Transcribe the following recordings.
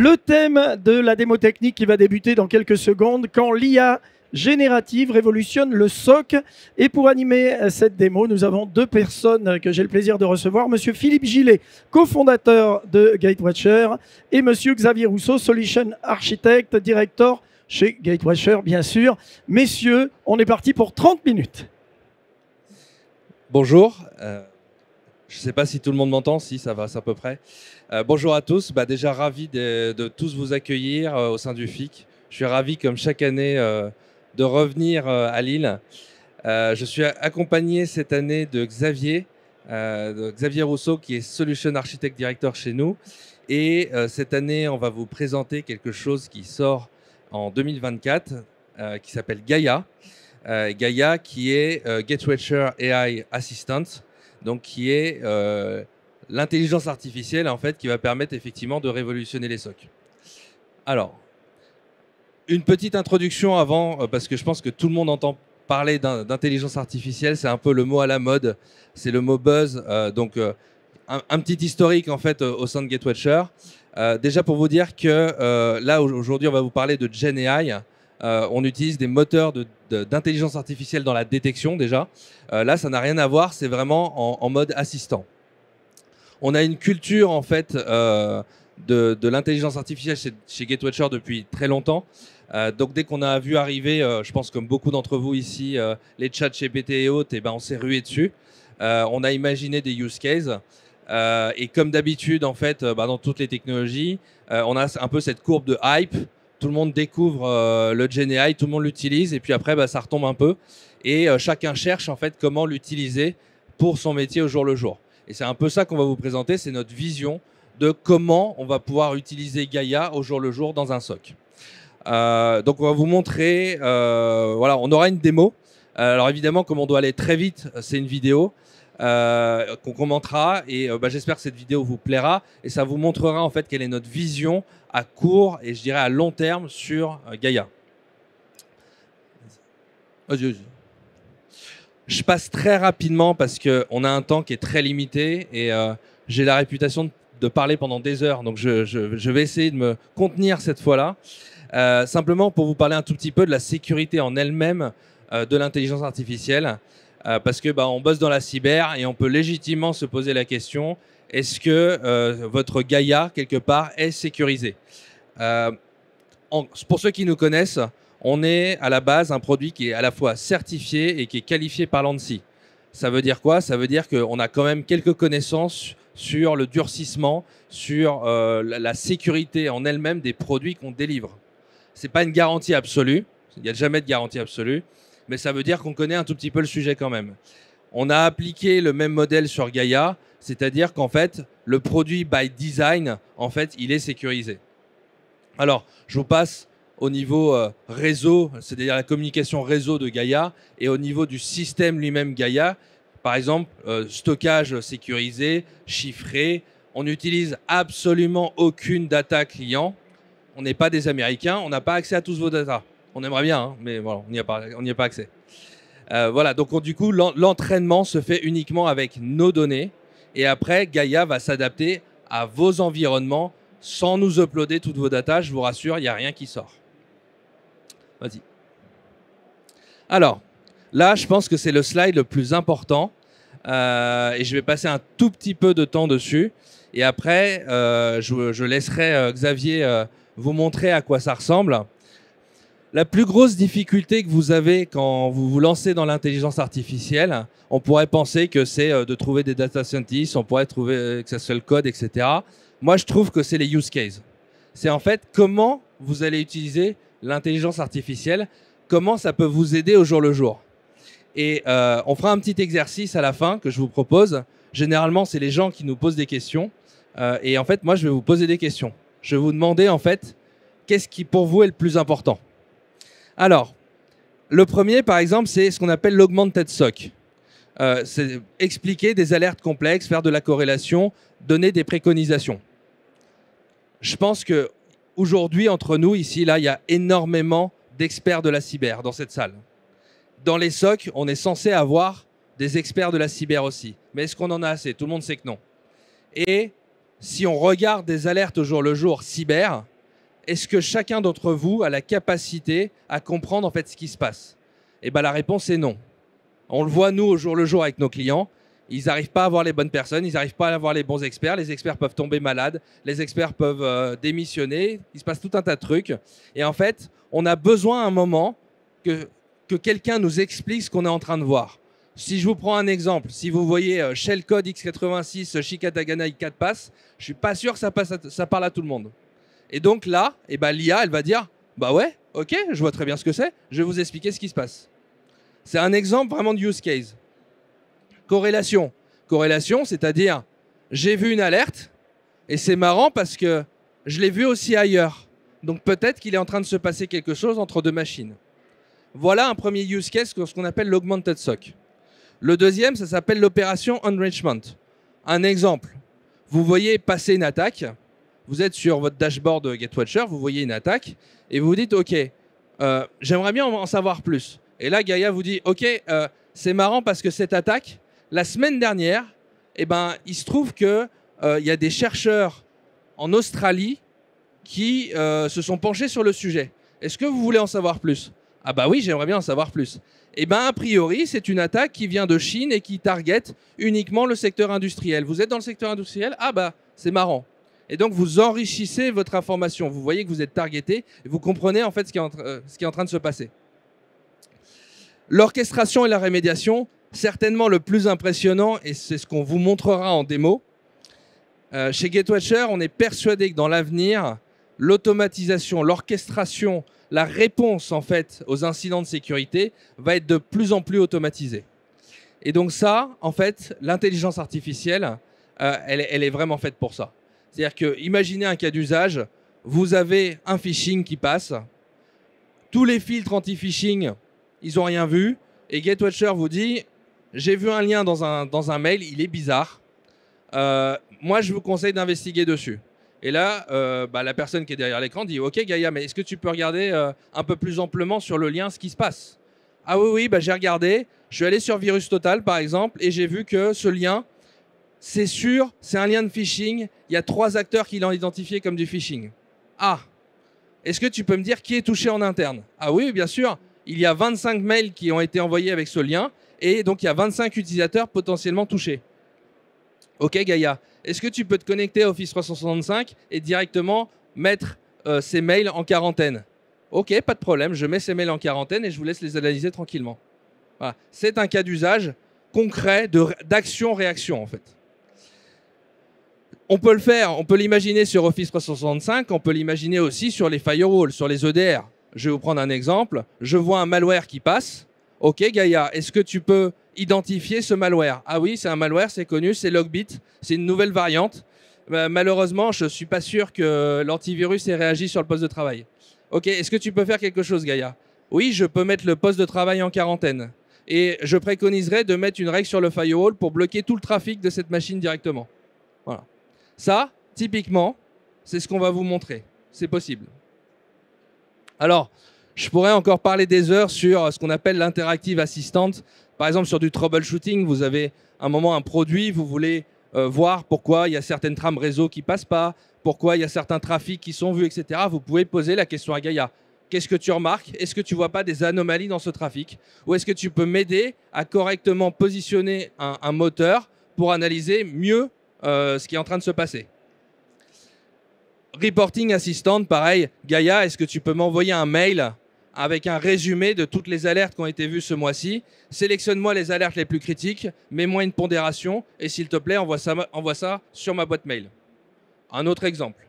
Le thème de la démo technique qui va débuter dans quelques secondes, quand l'IA générative révolutionne le SOC. Et pour animer cette démo, nous avons deux personnes que j'ai le plaisir de recevoir. Monsieur Philippe Gillet, cofondateur de Gatewatcher, et Monsieur Xavier Rousseau, Solution Architect, directeur chez Gatewatcher, bien sûr. Messieurs, on est parti pour 30 minutes. Bonjour. Je ne sais pas si tout le monde m'entend, si ça va, c'est à peu près. Bonjour à tous. Déjà ravi de tous vous accueillir au sein du FIC. Je suis ravi, comme chaque année, de revenir à Lille. Je suis accompagné cette année de Xavier Rousseau, qui est Solution Architect Director chez nous. Et cette année, on va vous présenter quelque chose qui sort en 2024, qui s'appelle Gaia. Gaia, qui est Gatewatcher AI Assistant, donc qui est l'intelligence artificielle en fait qui va permettre effectivement de révolutionner les SOC. Alors, une petite introduction avant, parce que je pense que tout le monde entend parler d'intelligence artificielle, c'est un peu le mot à la mode, c'est le mot buzz. Un petit historique en fait au sein de Gatewatcher. Déjà pour vous dire que là aujourd'hui on va vous parler de Gen AI. On utilise des moteurs d'intelligence artificielle dans la détection déjà. Là, ça n'a rien à voir, c'est vraiment en mode assistant. On a une culture en fait de l'intelligence artificielle chez Gatewatcher depuis très longtemps. Donc dès qu'on a vu arriver, je pense comme beaucoup d'entre vous ici, les chats GPT et autres, on s'est rué dessus. On a imaginé des use cases. Et comme d'habitude, en fait, dans toutes les technologies, on a un peu cette courbe de hype. Tout le monde découvre le Gen AI, tout le monde l'utilise, et puis après, ça retombe un peu. Et chacun cherche en fait comment l'utiliser pour son métier au jour le jour. Et c'est un peu ça qu'on va vous présenter, c'est notre vision de comment on va pouvoir utiliser Gaia au jour le jour dans un SOC. Donc on va vous montrer, voilà, on aura une démo. Alors évidemment, comme on doit aller très vite, c'est une vidéo qu'on commentera, et j'espère que cette vidéo vous plaira, et ça vous montrera en fait quelle est notre vision à court et je dirais à long terme sur Gaia. Je passe très rapidement parce qu'on a un temps qui est très limité et j'ai la réputation de parler pendant des heures, donc je vais essayer de me contenir cette fois-là. Simplement pour vous parler un tout petit peu de la sécurité en elle-même de l'intelligence artificielle, parce que on bosse dans la cyber et on peut légitimement se poser la question: est-ce que votre Gaia, quelque part, est sécurisé? Pour ceux qui nous connaissent, on est à la base un produit qui est à la fois certifié et qui est qualifié par l'ANSSI. Ça veut dire quoi? Ça veut dire qu'on a quand même quelques connaissances sur le durcissement, sur la sécurité en elle-même des produits qu'on délivre. Ce n'est pas une garantie absolue, il n'y a jamais de garantie absolue, mais ça veut dire qu'on connaît un tout petit peu le sujet quand même. On a appliqué le même modèle sur Gaia, c'est-à-dire qu'en fait, le produit by design, en fait, il est sécurisé. Alors, je vous passe au niveau réseau, c'est-à-dire la communication réseau de Gaia, et au niveau du système lui-même Gaia. Par exemple, stockage sécurisé, chiffré. On n'utilise absolument aucune data client. On n'est pas des Américains, on n'a pas accès à tous vos data. On aimerait bien, hein, mais voilà, on n'y a pas accès. Voilà, donc du coup, l'entraînement se fait uniquement avec nos données. Et après, Gaia va s'adapter à vos environnements sans nous uploader toutes vos datas. Je vous rassure, il n'y a rien qui sort. Vas-y. Alors, là, je pense que c'est le slide le plus important. Et je vais passer un tout petit peu de temps dessus. Et après, je laisserai Xavier vous montrer à quoi ça ressemble. La plus grosse difficulté que vous avez quand vous vous lancez dans l'intelligence artificielle, on pourrait penser que c'est de trouver des data scientists, on pourrait trouver que ça soit le code, etc. Moi, je trouve que c'est les use cases. C'est en fait comment vous allez utiliser l'intelligence artificielle, comment ça peut vous aider au jour le jour. Et on fera un petit exercice à la fin que je vous propose. Généralement, c'est les gens qui nous posent des questions. Et en fait, moi, je vais vous poser des questions. Je vais vous demander, en fait, qu'est-ce qui, pour vous, est le plus important? Alors, le premier, par exemple, c'est ce qu'on appelle l'augmented SOC. C'est expliquer des alertes complexes, faire de la corrélation, donner des préconisations. Je pense qu'aujourd'hui, entre nous, ici, là, il y a énormément d'experts de la cyber dans cette salle. Dans les SOC, on est censé avoir des experts de la cyber aussi. Mais est-ce qu'on en a assez? Tout le monde sait que non. Et si on regarde des alertes au jour le jour cyber, est-ce que chacun d'entre vous a la capacité à comprendre en fait ce qui se passe? Et ben la réponse est non. On le voit nous au jour le jour avec nos clients. Ils n'arrivent pas à avoir les bonnes personnes, ils n'arrivent pas à avoir les bons experts. Les experts peuvent tomber malades, les experts peuvent démissionner. Il se passe tout un tas de trucs. Et en fait, on a besoin à un moment que quelqu'un nous explique ce qu'on est en train de voir. Si je vous prends un exemple, si vous voyez Shellcode x86 Shikatagana i4 pass, je ne suis pas sûr que ça parle à tout le monde. Et donc là, l'IA, elle va dire « Bah ouais, ok, je vois très bien ce que c'est, je vais vous expliquer ce qui se passe. » C'est un exemple vraiment de use case. Corrélation. Corrélation, c'est-à-dire, j'ai vu une alerte, et c'est marrant parce que je l'ai vu aussi ailleurs. Donc peut-être qu'il est en train de se passer quelque chose entre deux machines. Voilà un premier use case, ce qu'on appelle l'augmented SOC. Le deuxième, ça s'appelle l'opération enrichment. Un exemple, vous voyez passer une attaque, vous êtes sur votre dashboard GetWatcher, vous voyez une attaque, et vous vous dites, OK, j'aimerais bien en savoir plus. Et là, Gaïa vous dit, OK, c'est marrant parce que cette attaque, la semaine dernière, il se trouve qu'il y a des chercheurs en Australie qui se sont penchés sur le sujet. Est-ce que vous voulez en savoir plus? Ah bah oui, j'aimerais bien en savoir plus. A priori, c'est une attaque qui vient de Chine et qui target uniquement le secteur industriel. Vous êtes dans le secteur industriel? Ah bah, c'est marrant. Et donc, vous enrichissez votre information. Vous voyez que vous êtes targeté et vous comprenez en fait ce qui est en train de se passer. L'orchestration et la rémédiation, certainement le plus impressionnant, et c'est ce qu'on vous montrera en démo. Chez GetWatcher, on est persuadé que dans l'avenir, l'automatisation, l'orchestration, la réponse en fait aux incidents de sécurité va être de plus en plus automatisée. Et donc ça, en fait, l'intelligence artificielle, elle est vraiment faite pour ça. C'est-à-dire que, imaginez un cas d'usage, vous avez un phishing qui passe, tous les filtres anti-phishing, ils n'ont rien vu, et GetWatcher vous dit, j'ai vu un lien dans un mail, il est bizarre, moi je vous conseille d'investiguer dessus. Et là, la personne qui est derrière l'écran dit « Ok Gaïa, mais est-ce que tu peux regarder un peu plus amplement sur le lien ce qui se passe ?» Ah oui, j'ai regardé. Je suis allé sur Virus Total par exemple et j'ai vu que ce lien, c'est sûr, c'est un lien de phishing. Il y a 3 acteurs qui l'ont identifié comme du phishing. Ah, est-ce que tu peux me dire qui est touché en interne? Ah oui, bien sûr. Il y a 25 mails qui ont été envoyés avec ce lien et donc il y a 25 utilisateurs potentiellement touchés. Ok Gaïa, est-ce que tu peux te connecter à Office 365 et directement mettre ces mails en quarantaine? Ok, pas de problème, je mets ces mails en quarantaine et je vous laisse les analyser tranquillement. Voilà. C'est un cas d'usage concret d'action-réaction en fait. On peut le faire, on peut l'imaginer sur Office 365, on peut l'imaginer aussi sur les firewalls, sur les EDR. Je vais vous prendre un exemple. Je vois un malware qui passe. Ok Gaïa, est-ce que tu peux identifier ce malware? Ah oui, c'est un malware, c'est connu, c'est Logbit, c'est une nouvelle variante. Malheureusement, je ne suis pas sûr que l'antivirus ait réagi sur le poste de travail. Ok, est-ce que tu peux faire quelque chose, Gaïa? Oui, je peux mettre le poste de travail en quarantaine. Et je préconiserais de mettre une règle sur le firewall pour bloquer tout le trafic de cette machine directement. Voilà. Ça, typiquement, c'est ce qu'on va vous montrer. C'est possible. Alors, je pourrais encore parler des heures sur ce qu'on appelle l'interactive assistant. Par exemple, sur du troubleshooting, vous avez un moment un produit, vous voulez voir pourquoi il y a certaines trames réseau qui ne passent pas, pourquoi il y a certains trafics qui sont vus, etc. Vous pouvez poser la question à Gaïa. Qu'est-ce que tu remarques? Est-ce que tu ne vois pas des anomalies dans ce trafic? Ou est-ce que tu peux m'aider à correctement positionner un moteur pour analyser mieux ce qui est en train de se passer? Reporting Assistant, pareil. Gaïa, est-ce que tu peux m'envoyer un mail avec un résumé de toutes les alertes qui ont été vues ce mois-ci? Sélectionne-moi les alertes les plus critiques, mets-moi une pondération et s'il te plaît, envoie ça sur ma boîte mail. Un autre exemple.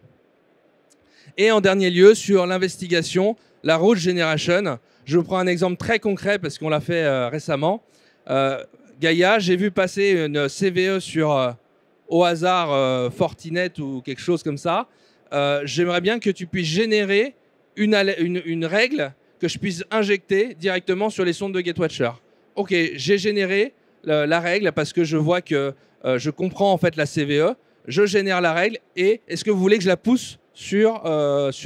Et en dernier lieu, sur l'investigation, la route generation. Je vous prends un exemple très concret parce qu'on l'a fait récemment. Gaïa, j'ai vu passer une CVE sur au hasard Fortinet ou quelque chose comme ça. J'aimerais bien que tu puisses générer une règle que je puisse injecter directement sur les sondes de GetWatcher. Ok, j'ai généré la règle parce que je vois que je comprends en fait la CVE. Je génère la règle et est-ce que vous voulez que je la pousse sur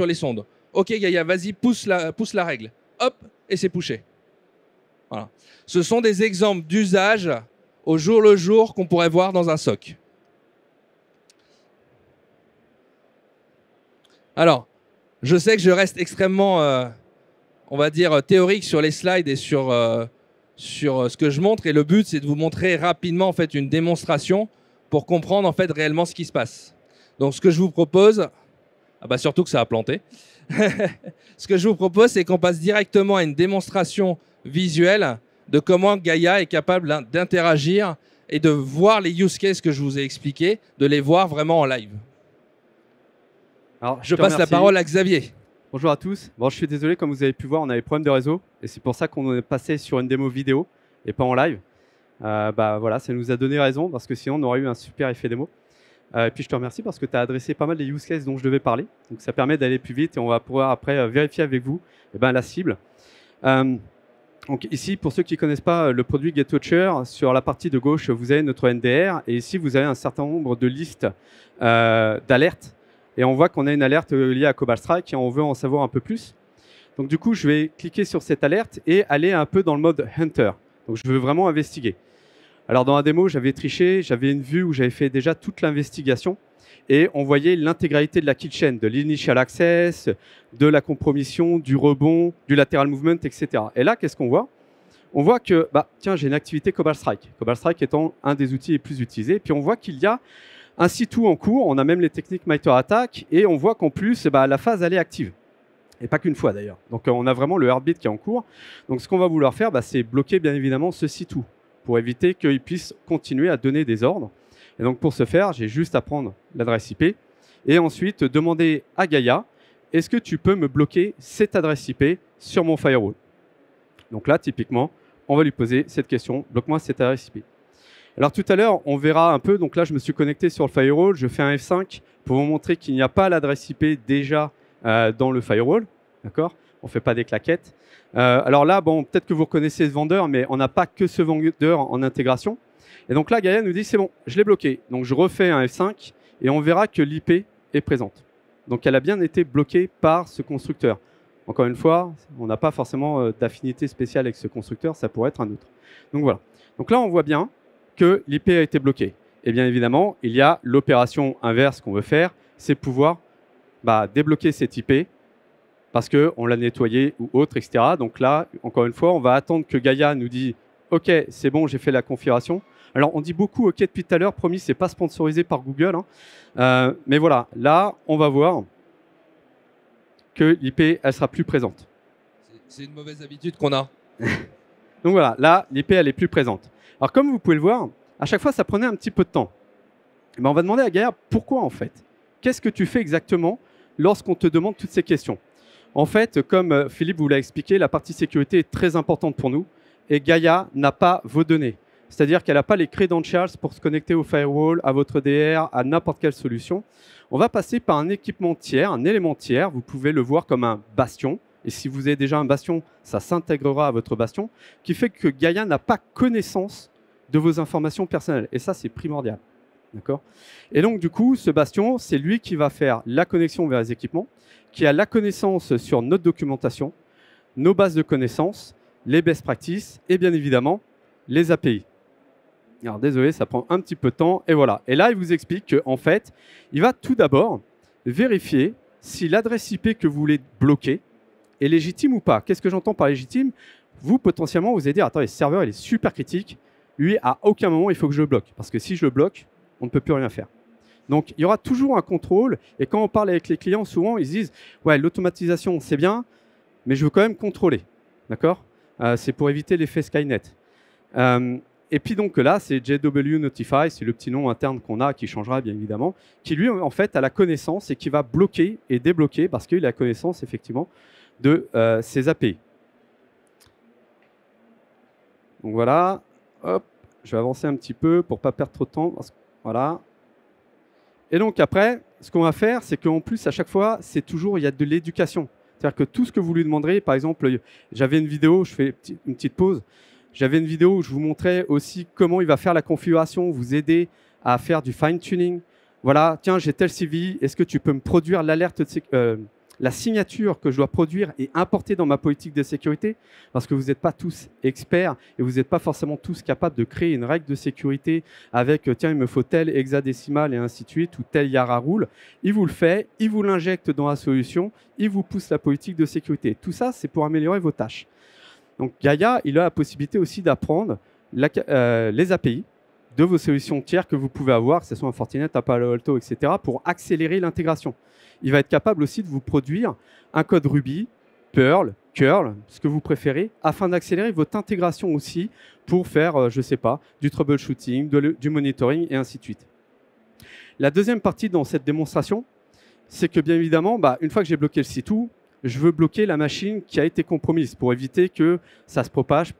les sondes? Ok Gaïa, vas-y, pousse la règle. Hop, et c'est pushé. Voilà. Ce sont des exemples d'usage au jour le jour qu'on pourrait voir dans un SOC. Alors, je sais que je reste extrêmement, on va dire, théorique sur les slides et sur ce que je montre. Et le but, c'est de vous montrer rapidement en fait, une démonstration pour comprendre en fait, réellement ce qui se passe. Donc, ce que je vous propose, surtout que ça a planté. Ce que je vous propose, c'est qu'on passe directement à une démonstration visuelle de comment Gaia est capable d'interagir et de voir les use cases que je vous ai expliqués, de les voir vraiment en live. Alors, Je passe la parole à Xavier. Bonjour à tous. Bon, je suis désolé, comme vous avez pu voir, on a des problèmes de réseau et c'est pour ça qu'on est passé sur une démo vidéo et pas en live. Voilà, ça nous a donné raison parce que sinon on aurait eu un super effet démo. Et puis je te remercie parce que tu as adressé pas mal des use cases dont je devais parler. Donc ça permet d'aller plus vite et on va pouvoir après vérifier avec vous la cible. Donc ici, pour ceux qui ne connaissent pas le produit GetWatcher, sur la partie de gauche, vous avez notre NDR et ici, vous avez un certain nombre de listes d'alertes. Et on voit qu'on a une alerte liée à Cobalt Strike et on veut en savoir un peu plus. Donc du coup, je vais cliquer sur cette alerte et aller un peu dans le mode Hunter. Donc je veux vraiment investiguer. Alors dans la démo, j'avais triché, j'avais une vue où j'avais fait déjà toute l'investigation et on voyait l'intégralité de la kill chain, de l'initial access, de la compromission, du rebond, du lateral movement, etc. Et là, qu'est-ce qu'on voit? On voit que, tiens, j'ai une activité Cobalt Strike. Cobalt Strike étant un des outils les plus utilisés. Puis on voit qu'il y a un C2 en cours, on a même les techniques MITRE ATT&CK et on voit qu'en plus, la phase, elle est active. Et pas qu'une fois d'ailleurs. Donc on a vraiment le heartbeat qui est en cours. Donc ce qu'on va vouloir faire, c'est bloquer bien évidemment ce C2 pour éviter qu'il puisse continuer à donner des ordres. Et donc pour ce faire, j'ai juste à prendre l'adresse IP et ensuite demander à Gaia, est-ce que tu peux me bloquer cette adresse IP sur mon firewall? Donc là, typiquement, on va lui poser cette question, bloque-moi cette adresse IP. Alors tout à l'heure, on verra un peu, donc là je me suis connecté sur le firewall, je fais un F5 pour vous montrer qu'il n'y a pas l'adresse IP déjà dans le firewall, d'accord? On ne fait pas des claquettes. Alors là, bon, peut-être que vous reconnaissez ce vendeur, mais on n'a pas que ce vendeur en intégration. Et donc là, Gaia nous dit, c'est bon, je l'ai bloqué. Donc je refais un F5 et on verra que l'IP est présente. Donc elle a bien été bloquée par ce constructeur. Encore une fois, on n'a pas forcément d'affinité spéciale avec ce constructeur, ça pourrait être un autre. Donc voilà. Donc là, on voit bien que l'IP a été bloquée. Et bien évidemment, il y a l'opération inverse qu'on veut faire, c'est pouvoir débloquer cette IP parce qu'on l'a nettoyé ou autre, etc. Donc là, encore une fois, on va attendre que Gaia nous dise « Ok, c'est bon, j'ai fait la configuration ». Alors, on dit beaucoup « Ok » depuis tout à l'heure, promis, ce n'est pas sponsorisé par Google. Mais voilà, là, on va voir que l'IP, elle sera plus présente. C'est une mauvaise habitude qu'on a. Donc voilà, là, l'IP, elle est plus présente. Alors, comme vous pouvez le voir, à chaque fois, ça prenait un petit peu de temps. On va demander à Gaia pourquoi, en fait. Qu'est-ce que tu fais exactement lorsqu'on te demande toutes ces questions? En fait, comme Philippe vous l'a expliqué, la partie sécurité est très importante pour nous et Gaia n'a pas vos données. C'est-à-dire qu'elle n'a pas les credentials pour se connecter au firewall, à votre DR, à n'importe quelle solution. On va passer par un équipement tiers, un élément tiers. Vous pouvez le voir comme un bastion. Et si vous avez déjà un bastion, ça s'intégrera à votre bastion, qui fait que Gaia n'a pas connaissance de vos informations personnelles. Et ça, c'est primordial. D'accord? Et donc, du coup, ce bastion, c'est lui qui va faire la connexion vers les équipements, qui a la connaissance sur notre documentation, nos bases de connaissances, les best practices et bien évidemment, les API. Alors, désolé, ça prend un petit peu de temps. Et voilà. Et là, il vous explique qu'en fait, il va tout d'abord vérifier si l'adresse IP que vous voulez bloquer est légitime ou pas. Qu'est-ce que j'entends par légitime? Vous, potentiellement, vous allez dire, attends, le serveur, il est super critique. Lui, à aucun moment, il faut que je le bloque. Parce que si je le bloque, on ne peut plus rien faire. Donc, il y aura toujours un contrôle. Et quand on parle avec les clients, souvent, ils se disent, ouais, l'automatisation, c'est bien, mais je veux quand même contrôler. D'accord? C'est pour éviter l'effet Skynet. Et puis donc là, c'est JW Notify, c'est le petit nom interne qu'on a, qui changera bien évidemment, qui lui, en fait, a la connaissance et qui va bloquer et débloquer parce qu'il a la connaissance, effectivement, de ces API. Donc voilà, hop, je vais avancer un petit peu pour ne pas perdre trop de temps. Voilà. Et donc après, ce qu'on va faire, c'est qu'en plus, à chaque fois, c'est toujours, il y a de l'éducation. C'est-à-dire que tout ce que vous lui demanderez, par exemple, j'avais une vidéo, je fais une petite pause, j'avais une vidéo où je vous montrais aussi comment il va faire la configuration, vous aider à faire du fine-tuning. Voilà, tiens, j'ai tel CV, est-ce que tu peux me produire l'alerte la signature que je dois produire et importer dans ma politique de sécurité, parce que vous n'êtes pas tous experts et vous n'êtes pas forcément tous capables de créer une règle de sécurité avec tiens, il me faut tel hexadécimal et ainsi de suite, ou tel Yara rule. Il vous le fait, il vous l'injecte dans la solution, il vous pousse la politique de sécurité. Tout ça, c'est pour améliorer vos tâches. Donc Gaia, il a la possibilité aussi d'apprendre les API de vos solutions tiers que vous pouvez avoir, que ce soit un Fortinet, un Palo Alto, etc., pour accélérer l'intégration. Il va être capable aussi de vous produire un code Ruby, Perl, Curl, ce que vous préférez, afin d'accélérer votre intégration aussi pour faire, je ne sais pas, du troubleshooting, du monitoring et ainsi de suite. La deuxième partie dans cette démonstration, c'est que bien évidemment, une fois que j'ai bloqué le C2, je veux bloquer la machine qui a été compromise pour éviter que ça se propage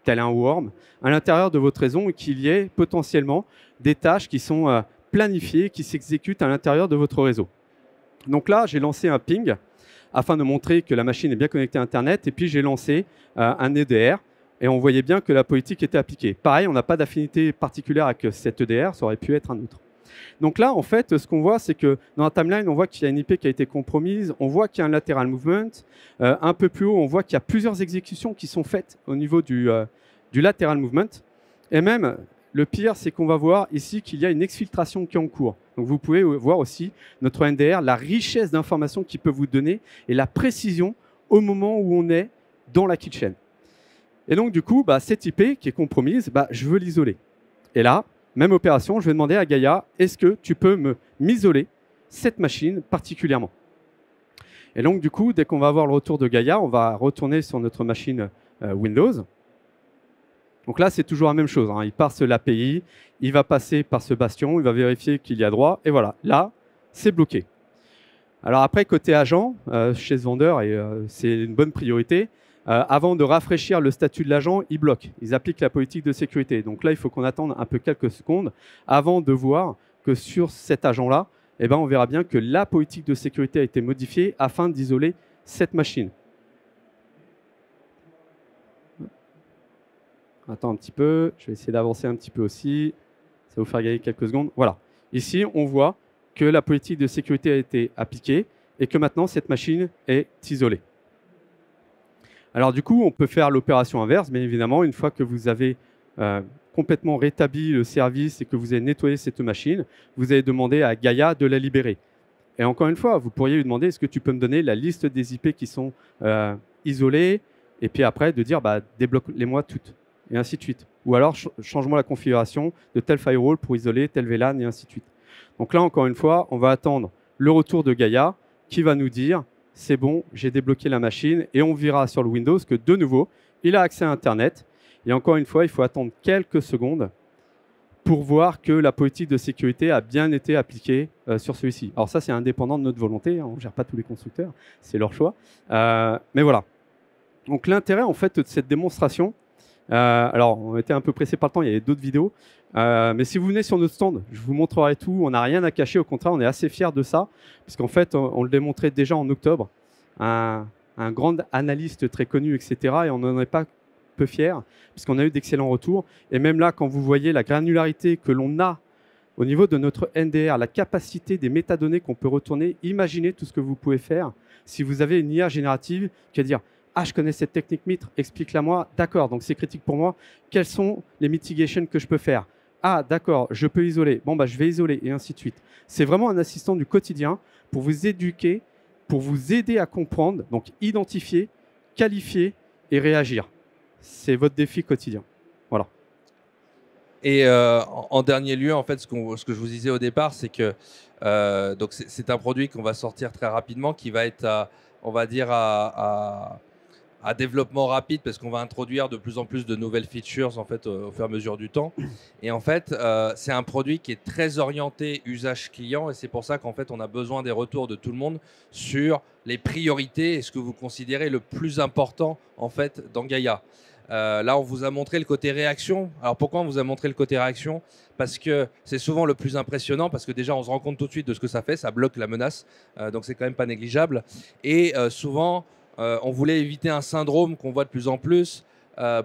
tel un worm à l'intérieur de votre réseau et qu'il y ait potentiellement des tâches qui sont planifiées, qui s'exécutent à l'intérieur de votre réseau. Donc là, j'ai lancé un ping afin de montrer que la machine est bien connectée à Internet et puis j'ai lancé un EDR et on voyait bien que la politique était appliquée. Pareil, on n'a pas d'affinité particulière avec cet EDR, ça aurait pu être un autre. Donc là, en fait, ce qu'on voit, c'est que dans la timeline, on voit qu'il y a une IP qui a été compromise, on voit qu'il y a un lateral movement. Un peu plus haut, on voit qu'il y a plusieurs exécutions qui sont faites au niveau du lateral movement. Et même, le pire, c'est qu'on va voir ici qu'il y a une exfiltration qui est en cours. Donc vous pouvez voir aussi notre NDR, la richesse d'informations qu'il peut vous donner et la précision au moment où on est dans la kitchen. Et donc, du coup, cette IP qui est compromise, je veux l'isoler. Et là, même opération, je vais demander à Gaia, est-ce que tu peux m'isoler cette machine particulièrement? Et donc, du coup, dès qu'on va avoir le retour de Gaia, on va retourner sur notre machine Windows. Donc là, c'est toujours la même chose. Il parse l'API, il va passer par ce bastion, il va vérifier qu'il y a droit. Et voilà, là, c'est bloqué. Alors après, côté agent, chez ce vendeur, et c'est une bonne priorité, avant de rafraîchir le statut de l'agent, ils bloquent. Ils appliquent la politique de sécurité. Donc là, il faut qu'on attende un peu quelques secondes avant de voir que sur cet agent-là, on verra bien que la politique de sécurité a été modifiée afin d'isoler cette machine. Attends un petit peu, je vais essayer d'avancer un petit peu aussi. Ça va vous faire gagner quelques secondes. Voilà. Ici, on voit que la politique de sécurité a été appliquée et que maintenant, cette machine est isolée. Alors du coup, on peut faire l'opération inverse, bien évidemment, une fois que vous avez complètement rétabli le service et que vous avez nettoyé cette machine, vous allez demander à Gaia de la libérer. Et encore une fois, vous pourriez lui demander, est-ce que tu peux me donner la liste des IP qui sont isolées, et puis après de dire, débloque-les-moi toutes, et ainsi de suite. Ou alors, change-moi la configuration de tel firewall pour isoler tel VLAN, et ainsi de suite. Donc là, encore une fois, on va attendre le retour de Gaia qui va nous dire, c'est bon, j'ai débloqué la machine, et on verra sur le Windows que de nouveau, il a accès à Internet. Et encore une fois, il faut attendre quelques secondes pour voir que la politique de sécurité a bien été appliquée sur celui-ci. Alors ça, c'est indépendant de notre volonté, on ne gère pas tous les constructeurs, c'est leur choix. Mais voilà. Donc l'intérêt en fait de cette démonstration, alors on était un peu pressé par le temps, il y avait d'autres vidéos, mais si vous venez sur notre stand, je vous montrerai tout, on n'a rien à cacher, au contraire, on est assez fiers de ça, parce qu'en fait, on le démontrait déjà en octobre, un grand analyste très connu, etc., et on n'en est pas peu fiers, puisqu'on a eu d'excellents retours, et même là, quand vous voyez la granularité que l'on a au niveau de notre NDR, la capacité des métadonnées qu'on peut retourner, imaginez tout ce que vous pouvez faire si vous avez une IA générative qui va dire « Ah, je connais cette technique Mitre, explique-la moi. D'accord, donc c'est critique pour moi. Quelles sont les mitigations que je peux faire? Ah, d'accord, je peux isoler. Bon, je vais isoler, et ainsi de suite. » C'est vraiment un assistant du quotidien pour vous éduquer, pour vous aider à comprendre, donc identifier, qualifier et réagir. C'est votre défi quotidien. Voilà. Et en dernier lieu, en fait, ce que je vous disais au départ, c'est que c'est un produit qu'on va sortir très rapidement, qui va être, on va dire, à développement rapide, parce qu'on va introduire de plus en plus de nouvelles features en fait, au fur et à mesure du temps. Et en fait, c'est un produit qui est très orienté usage client, et c'est pour ça qu'en fait, on a besoin des retours de tout le monde sur les priorités et ce que vous considérez le plus important en fait dans Gaia. Là, on vous a montré le côté réaction. Alors, pourquoi on vous a montré le côté réaction? Parce que c'est souvent le plus impressionnant, parce que déjà, on se rend compte tout de suite de ce que ça fait. Ça bloque la menace, donc c'est quand même pas négligeable. Et souvent, on voulait éviter un syndrome qu'on voit de plus en plus,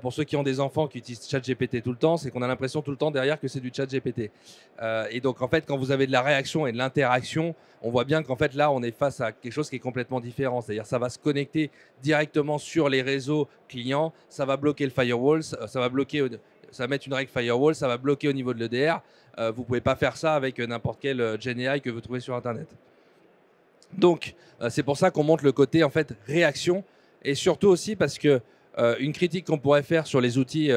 pour ceux qui ont des enfants qui utilisent ChatGPT tout le temps, c'est qu'on a l'impression tout le temps derrière que c'est du ChatGPT. Et donc, en fait, quand vous avez de la réaction et de l'interaction, on voit bien qu'en fait, là, on est face à quelque chose qui est complètement différent. C'est-à-dire, ça va se connecter directement sur les réseaux clients, ça va bloquer le firewall, ça va bloquer, ça va mettre une règle firewall, ça va bloquer au niveau de l'EDR. Vous ne pouvez pas faire ça avec n'importe quel GenAI que vous trouvez sur Internet. Donc, c'est pour ça qu'on montre le côté en fait réaction, et surtout aussi parce que une critique qu'on pourrait faire sur les outils,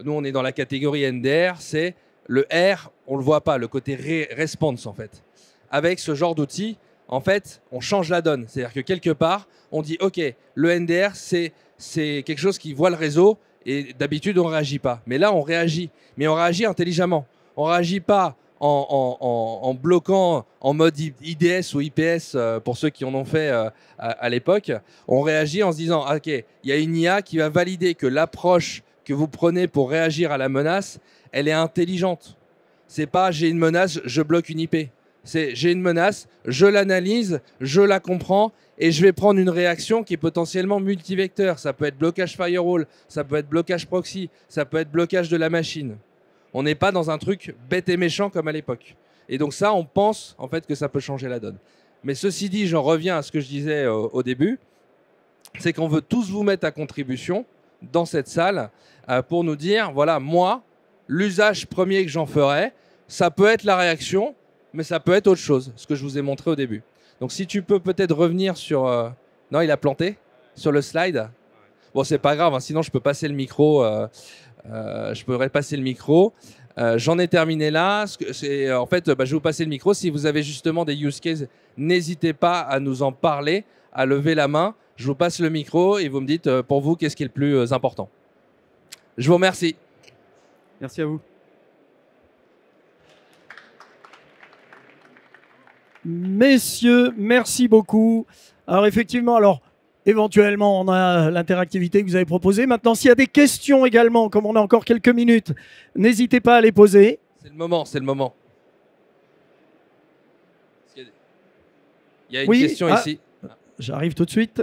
nous on est dans la catégorie NDR, c'est le R, on le voit pas, le côté response en fait. Avec ce genre d'outils, en fait, on change la donne. C'est-à-dire que quelque part, on dit ok, le NDR c'est quelque chose qui voit le réseau et d'habitude on réagit pas. Mais là on réagit, mais on réagit intelligemment. On réagit pas en bloquant en mode IDS ou IPS pour ceux qui en ont fait à l'époque. On réagit en se disant ok, il y a une IA qui va valider que l'approche que vous prenez pour réagir à la menace, elle est intelligente. C'est pas j'ai une menace, je bloque une IP. C'est j'ai une menace, je l'analyse, je la comprends et je vais prendre une réaction qui est potentiellement multivecteur. Ça peut être blocage firewall, ça peut être blocage proxy, ça peut être blocage de la machine. On n'est pas dans un truc bête et méchant comme à l'époque. Et donc ça, on pense en fait que ça peut changer la donne. Mais ceci dit, j'en reviens à ce que je disais au début, c'est qu'on veut tous vous mettre à contribution dans cette salle pour nous dire, voilà, moi, l'usage premier que j'en ferai, ça peut être la réaction, mais ça peut être autre chose, ce que je vous ai montré au début. Donc si tu peux peut-être revenir sur... Non, il a planté sur le slide. Bon, c'est pas grave, hein, sinon je peux passer le micro... je pourrais passer le micro. J'en ai terminé là. En fait, je vais vous passer le micro. Si vous avez justement des use cases, n'hésitez pas à nous en parler, à lever la main. Je vous passe le micro et vous me dites pour vous qu'est-ce qui est le plus important. Je vous remercie. Merci à vous. Messieurs, merci beaucoup. Alors effectivement, éventuellement, on a l'interactivité que vous avez proposée. Maintenant, s'il y a des questions également, comme on a encore quelques minutes, n'hésitez pas à les poser. C'est le moment, c'est le moment. Il y a une question ici. J'arrive tout de suite.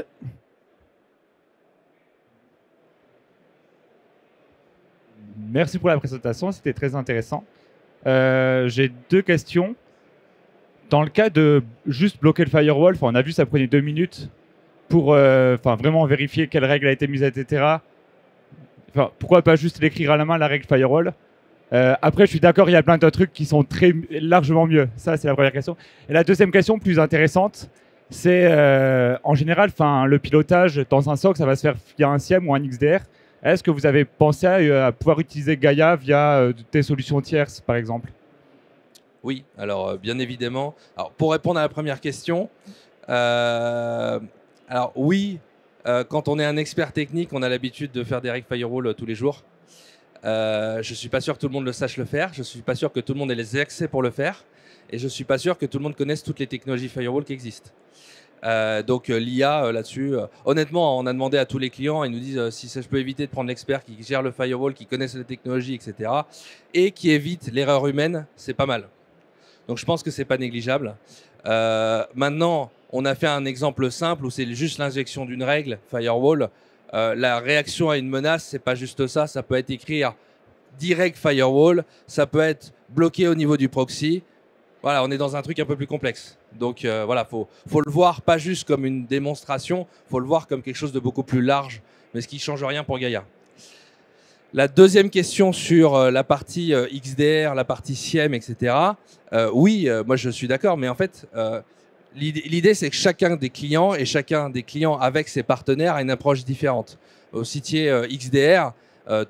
Merci pour la présentation, c'était très intéressant. J'ai deux questions. Dans le cas de juste bloquer le firewall, on a vu ça prenait 2 minutes pour vraiment vérifier quelle règle a été mise, etc. Pourquoi pas juste l'écrire à la main, la règle firewall. Après, je suis d'accord, il y a plein de trucs qui sont largement mieux. Ça, c'est la première question. Et la deuxième question, plus intéressante, c'est en général, le pilotage dans un SOC, ça va se faire via un SIEM ou un XDR. Est-ce que vous avez pensé à pouvoir utiliser Gaia via des solutions tierces, par exemple? Oui, alors bien évidemment. Alors, pour répondre à la première question, alors oui, quand on est un expert technique, on a l'habitude de faire des règles firewall tous les jours. Je ne suis pas sûr que tout le monde le sache le faire. Je ne suis pas sûr que tout le monde ait les accès pour le faire. Et je ne suis pas sûr que tout le monde connaisse toutes les technologies firewall qui existent. Donc l'IA là-dessus, honnêtement, on a demandé à tous les clients, ils nous disent si ça, je peux éviter de prendre l'expert qui gère le firewall, qui connaisse les technologies, etc. et qui évite l'erreur humaine, c'est pas mal. Donc je pense que c'est pas négligeable. Maintenant, on a fait un exemple simple où c'est juste l'injection d'une règle firewall. La réaction à une menace, c'est pas juste ça. Ça peut être écrire direct firewall, ça peut être bloqué au niveau du proxy. Voilà, on est dans un truc un peu plus complexe. Donc voilà, faut le voir pas juste comme une démonstration, faut le voir comme quelque chose de beaucoup plus large, mais ce qui change rien pour Gaia. La deuxième question sur la partie XDR, la partie SIEM, etc. Oui, moi je suis d'accord, mais en fait, l'idée c'est que chacun des clients avec ses partenaires a une approche différente. Au citier XDR,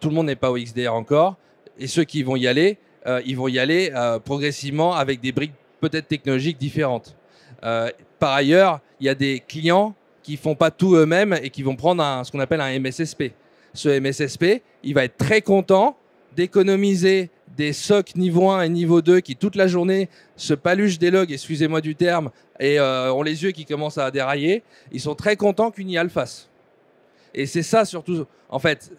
tout le monde n'est pas au XDR encore, et ceux qui vont y aller, ils vont y aller progressivement avec des briques peut-être technologiques différentes. Par ailleurs, il y a des clients qui font pas tout eux-mêmes et qui vont prendre ce qu'on appelle un MSSP. Ce MSSP, il va être très content d'économiser des SOC niveau 1 et niveau 2 qui toute la journée se paluchent des logs, excusez-moi du terme, et ont les yeux qui commencent à dérailler. Ils sont très contents qu'une IA le fasse. Et c'est ça surtout, en fait,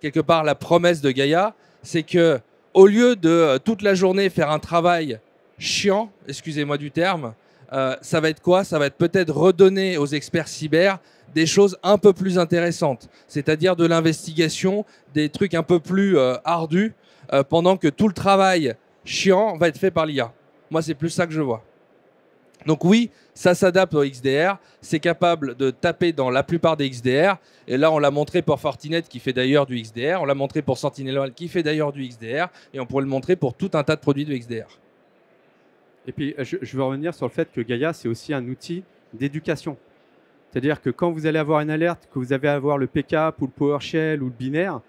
quelque part, la promesse de Gaia, c'est que au lieu de toute la journée faire un travail chiant, excusez-moi du terme, ça va être quoi? Ça va être peut-être redonner aux experts cyber des choses un peu plus intéressantes, c'est-à-dire de l'investigation, des trucs un peu plus ardus, pendant que tout le travail chiant va être fait par l'IA. Moi, c'est plus ça que je vois. Donc oui, ça s'adapte au XDR, c'est capable de taper dans la plupart des XDR, et là on l'a montré pour Fortinet qui fait d'ailleurs du XDR, on l'a montré pour Sentinel-One qui fait d'ailleurs du XDR, et on pourrait le montrer pour tout un tas de produits de XDR. Et puis je veux revenir sur le fait que Gaia, c'est aussi un outil d'éducation. C'est-à-dire que quand vous allez avoir une alerte, que vous allez avoir le PK ou le PowerShell ou le binaire,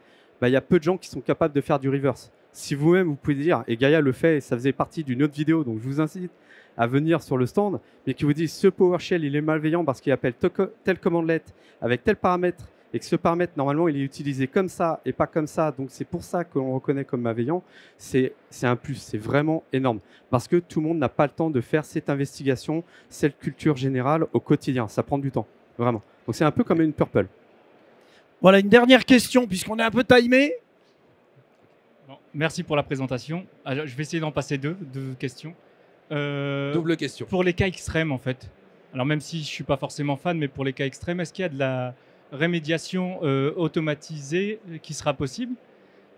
il y a peu de gens qui sont capables de faire du reverse. Si vous-même, vous pouvez dire, et Gaia le fait, et ça faisait partie d'une autre vidéo, donc je vous incite à venir sur le stand, mais qui vous dit ce PowerShell, il est malveillant parce qu'il appelle tel commandelet avec tel paramètre, et que ce paramètre, normalement, il est utilisé comme ça et pas comme ça, donc c'est pour ça qu'on reconnaît comme malveillant, c'est un plus, c'est vraiment énorme. Parce que tout le monde n'a pas le temps de faire cette investigation, cette culture générale au quotidien. Ça prend du temps, vraiment. Donc c'est un peu comme une Purple. Voilà, une dernière question, puisqu'on est un peu timé. Bon, merci pour la présentation. Alors, je vais essayer d'en passer deux questions. Double question. Pour les cas extrêmes, en fait. Alors, même si je ne suis pas forcément fan, mais pour les cas extrêmes, est-ce qu'il y a de la rémédiation automatisée qui sera possible?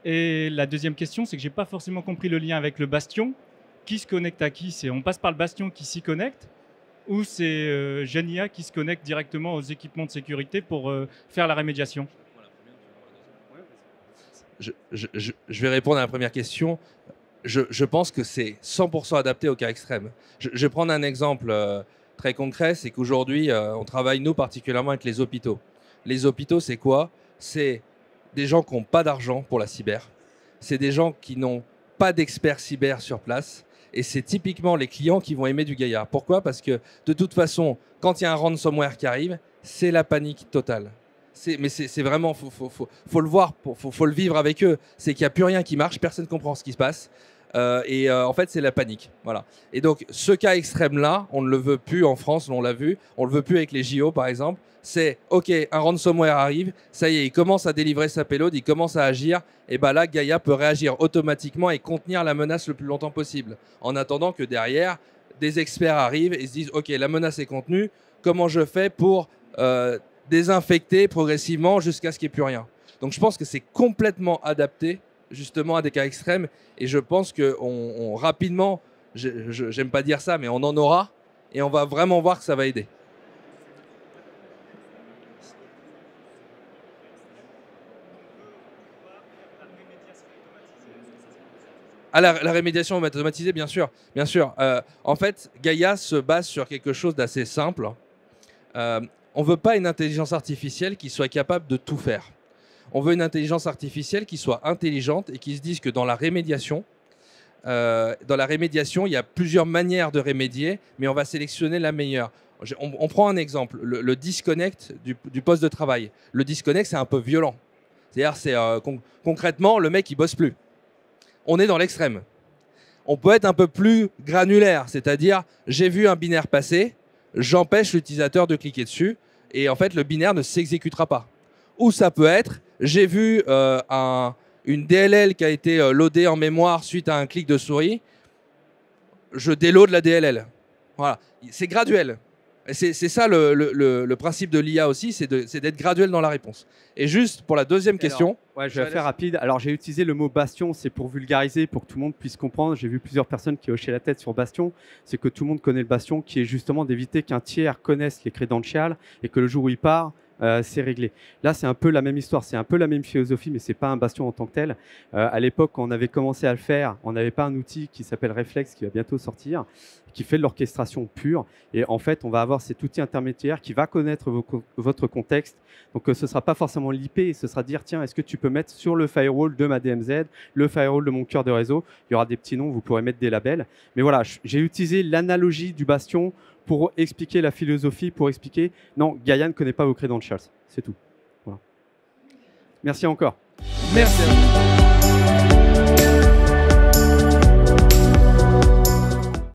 Et la deuxième question, c'est que je n'ai pas forcément compris le lien avec le bastion. Qui se connecte à qui? On passe par le bastion qui s'y connecte, ou c'est Genia qui se connecte directement aux équipements de sécurité pour faire la rémédiation? Je vais répondre à la première question. Je pense que c'est 100% adapté au cas extrême. Je vais prendre un exemple très concret, c'est qu'aujourd'hui, on travaille, nous, particulièrement avec les hôpitaux. Les hôpitaux, c'est quoi? C'est des gens qui n'ont pas d'argent pour la cyber. C'est des gens qui n'ont pas d'experts cyber sur place. Et c'est typiquement les clients qui vont aimer du Gaia. Pourquoi? Parce que de toute façon, quand il y a un ransomware qui arrive, c'est la panique totale. Mais c'est vraiment, faut le voir, faut le vivre avec eux. C'est qu'il n'y a plus rien qui marche, personne ne comprend ce qui se passe. En fait, c'est la panique. Voilà. Et donc, ce cas extrême-là, on ne le veut plus en France, on l'a vu. On ne le veut plus avec les JO, par exemple. C'est, OK, un ransomware arrive, ça y est, il commence à délivrer sa payload, il commence à agir. Et bien là, Gaia peut réagir automatiquement et contenir la menace le plus longtemps possible. En attendant que derrière, des experts arrivent et se disent, OK, la menace est contenue, comment je fais pour désinfecter progressivement jusqu'à ce qu'il n'y ait plus rien. Donc je pense que c'est complètement adapté justement à des cas extrêmes et je pense que rapidement, j'aime pas dire ça, mais on en aura et on va vraiment voir que ça va aider. Ah, la rémédiation automatisée, bien sûr. Bien sûr. En fait, Gaia se base sur quelque chose d'assez simple. On ne veut pas une intelligence artificielle qui soit capable de tout faire. On veut une intelligence artificielle qui soit intelligente et qui se dise que dans la rémédiation, il y a plusieurs manières de remédier, mais on va sélectionner la meilleure. On prend un exemple, le disconnect du poste de travail. Le disconnect, c'est un peu violent. C'est-à-dire, concrètement, le mec, il bosse plus. On est dans l'extrême. On peut être un peu plus granulaire, c'est-à-dire, j'ai vu un binaire passer, j'empêche l'utilisateur de cliquer dessus et en fait le binaire ne s'exécutera pas. Ou ça peut être, j'ai vu une DLL qui a été loadée en mémoire suite à un clic de souris, je déload la DLL. Voilà, c'est graduel. C'est ça le principe de l'IA aussi, c'est d'être graduel dans la réponse. Et juste pour la deuxième question. Ouais, je vais faire rapide. Alors j'ai utilisé le mot bastion, c'est pour vulgariser, pour que tout le monde puisse comprendre. J'ai vu plusieurs personnes qui hochaient la tête sur bastion. C'est que tout le monde connaît le bastion, qui est justement d'éviter qu'un tiers connaisse les credentials et que le jour où il part, c'est réglé. Là, c'est un peu la même histoire, c'est un peu la même philosophie, mais c'est pas un bastion en tant que tel. À l'époque, quand on avait commencé à le faire, on n'avait pas un outil qui s'appelle Reflex, qui va bientôt sortir, qui fait de l'orchestration pure. Et en fait, on va avoir cet outil intermédiaire qui va connaître votre contexte. Donc, ce ne sera pas forcément l'IP, ce sera dire, tiens, est-ce que tu peux mettre sur le firewall de ma DMZ, le firewall de mon cœur de réseau? Il y aura des petits noms, vous pourrez mettre des labels. Mais voilà, j'ai utilisé l'analogie du bastion pour expliquer la philosophie, pour expliquer, non, Gaia ne connaît pas vos credentials. C'est tout. Voilà. Merci encore. Merci.